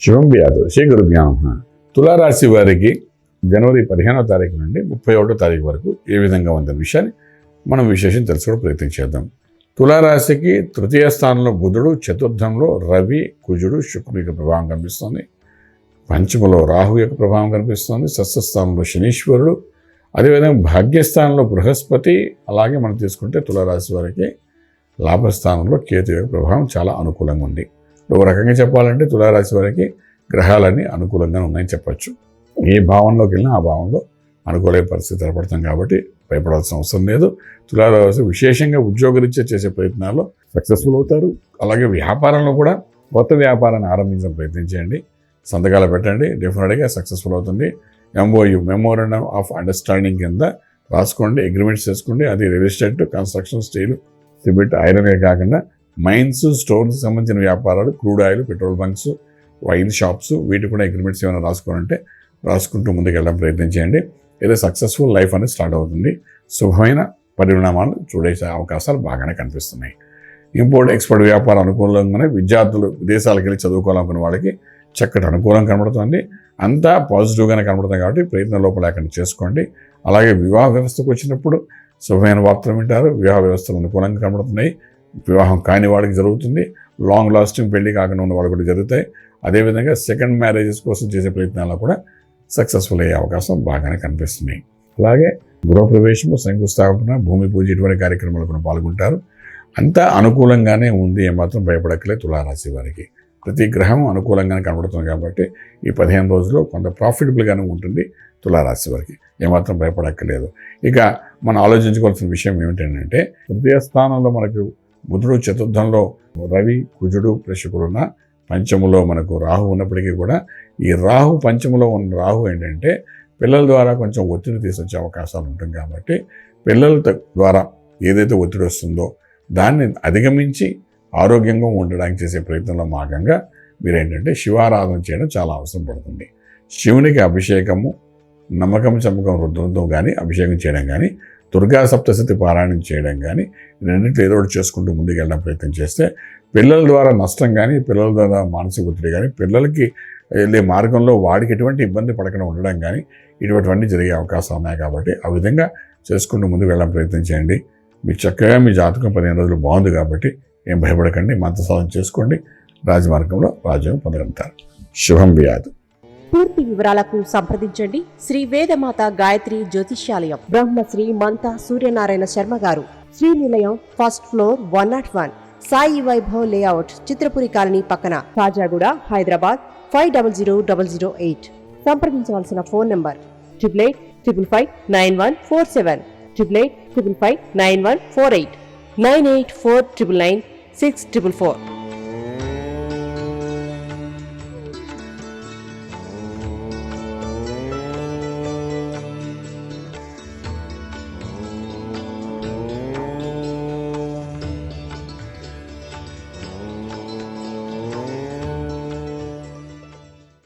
శుభం వ్యాధు శ్రీ గురుభ్యో నమః. తులారాశి వారికి జనవరి 15వ తారీఖు నుండి 31వ తారీఖు వరకు ఏ విధంగా ఉందనే విషయాన్ని మనం విశేషం తెలుసుకోవడం ప్రయత్నం చేద్దాం. తులారాశికి తృతీయ స్థానంలో బుధుడు, చతుర్థంలో రవి, కుజుడు, శుక్రుడి యొక్క ప్రభావం కనిపిస్తుంది. పంచమలో రాహు యొక్క ప్రభావం కనిపిస్తుంది. షష్ఠస్థానంలో శనీశ్వరుడు, అదేవిధంగా భాగ్యస్థానంలో బృహస్పతి. అలాగే మనం తీసుకుంటే తులారాశి వారికి లాభస్థానంలో కేతు యొక్క ప్రభావం చాలా అనుకూలంగా ఉంది. ఒక రకంగా చెప్పాలంటే తులారాశి వారికి గ్రహాలన్నీ అనుకూలంగా ఉన్నాయని చెప్పచ్చు. ఏ భావంలోకి వెళ్ళినా ఆ భావంలో అనుకూలమైన పరిస్థితి ఏర్పడతాం కాబట్టి భయపడాల్సిన అవసరం లేదు. తులారాశి విశేషంగా ఉద్యోగరీత్యా చేసే ప్రయత్నాల్లో సక్సెస్ఫుల్ అవుతారు. అలాగే వ్యాపారంలో కూడా కొత్త వ్యాపారాన్ని ఆరంభించడం ప్రయత్నం చేయండి. సంతకాలు పెట్టండి, డెఫినెట్గా సక్సెస్ఫుల్ అవుతుంది. MOU మెమోరాండం ఆఫ్ అండర్స్టాండింగ్ కింద రాసుకోండి, అగ్రిమెంట్స్ చేసుకోండి. అది real estate, construction, steel, cement, ఐరనే కాకుండా మైన్స్, స్టోర్స్కి సంబంధించిన వ్యాపారాలు, crude oil, petrol bunks, wine shops, వీటి కూడా అగ్రిమెంట్స్ ఏమైనా రాసుకోవాలంటే రాసుకుంటూ ముందుకు వెళ్ళడం ప్రయత్నం చేయండి. ఏదో సక్సెస్ఫుల్ లైఫ్ అనేది స్టార్ట్ అవుతుంది. శుభమైన పరిణామాలు చూడేసే అవకాశాలు బాగానే కనిపిస్తున్నాయి. ఇంపోర్ట్ ఎక్స్పోర్ట్ వ్యాపారం అనుకూలంగానే విద్యార్థులు విదేశాలకు వెళ్ళి చదువుకోవాలనుకున్న వాళ్ళకి చక్కటి అనుకూలం కనబడుతుంది. అంతా పాజిటివ్గానే కనబడుతుంది కాబట్టి ప్రయత్నం లోపల లేకుండా చేసుకోండి. అలాగే వివాహ వ్యవస్థకు వచ్చినప్పుడు శుభమైన వార్తలు వింటారు. వివాహ వ్యవస్థలు అనుకూలంగా కనబడుతున్నాయి. వివాహం కాని వాళ్ళకి జరుగుతుంది. లాంగ్ లాస్టింగ్ పెళ్లి కాకుండా ఉన్న వాళ్ళు కూడా జరుగుతాయి. అదేవిధంగా సెకండ్ మ్యారేజెస్ కోసం చేసే ప్రయత్నాల్లో కూడా సక్సెస్ఫుల్ అయ్యే అవకాశం బాగానే కనిపిస్తున్నాయి. అలాగే గృహప్రవేశము, శంకుస్థాపన, భూమి పూజ ఇటువంటి కార్యక్రమాలు కూడా పాల్గొంటారు. అంతా అనుకూలంగానే ఉంది, ఏమాత్రం భయపడక్కలే తులారాశి వారికి. ప్రతి గ్రహం అనుకూలంగానే కనబడుతుంది కాబట్టి ఈ 15 రోజుల్లో కొంత ప్రాఫిటబుల్గానే ఉంటుంది తులారాశి వారికి. ఏమాత్రం భయపడక్కర్లేదు. ఇక మనం ఆలోచించుకోవాల్సిన విషయం ఏమిటంటే తృతీయ స్థానంలో మనకు బుధుడు, చతుర్థంలో రవి, కుజుడు, శుక్రుడున్న పంచములో మనకు రాహు ఉన్నప్పటికీ కూడా ఈ రాహు పంచములో ఉన్న రాహు ఏంటంటే పిల్లల ద్వారా కొంచెం ఒత్తిడి తీసుకొచ్చే అవకాశాలు ఉంటుంది. కాబట్టి పిల్లల ద్వారా ఏదైతే ఒత్తిడి వస్తుందో దాన్ని అధిగమించి ఆరోగ్యంగా ఉండడానికి చేసే ప్రయత్నంలో భాగంగా మీరేంటంటే శివారాధన చేయడం చాలా అవసరం పడుతుంది. శివునికి అభిషేకము, నమ్మకం చమ్మకం రుద్రంతో కానీ అభిషేకం చేయడం కానీ, దుర్గా సప్తశతి పారాయణం చేయడం కానీ, రెండింటిలో ఏదో ఒకటి చేసుకుంటూ ముందుకు వెళ్ళడం ప్రయత్నం చేస్తే పిల్లల ద్వారా నష్టం కానీ, పిల్లల ద్వారా మానసిక ఒత్తిడి కానీ, పిల్లలకి వెళ్ళే మార్గంలో వాడికి ఎటువంటి ఇబ్బంది పడకుండా ఉండడం కానీ ఇటువంటివన్నీ జరిగే అవకాశాలు ఉన్నాయి. కాబట్టి ఆ విధంగా చేసుకుంటూ ముందుకు వెళ్ళడం ప్రయత్నం చేయండి. మీకు చక్కగా మీ జాతకం 15 రోజులు బాగుంది కాబట్టి ఏం భయపడకండి. మంత్ర సాధన చేసుకోండి. రాజమార్గంలో రాజ్యం పొందగలుగుతారు. శుభం వ్యాధు. పూర్తి వివరాలకు సంప్రదించండి శ్రీ వేదమాత గాయత్రి జ్యోతిష్యాలయం, Brahmasri మంతా Suryanarayana Sharma garu, Srinilayam, first floor, 101, Sai Vaibhav layout, Chitrapuri colony పక్కన, కాజాగూడ, హైదరాబాద్ 500008. సంప్రదించవలసిన ఫోన్ నంబర్ 8855559147, 8855559148, 9849996644.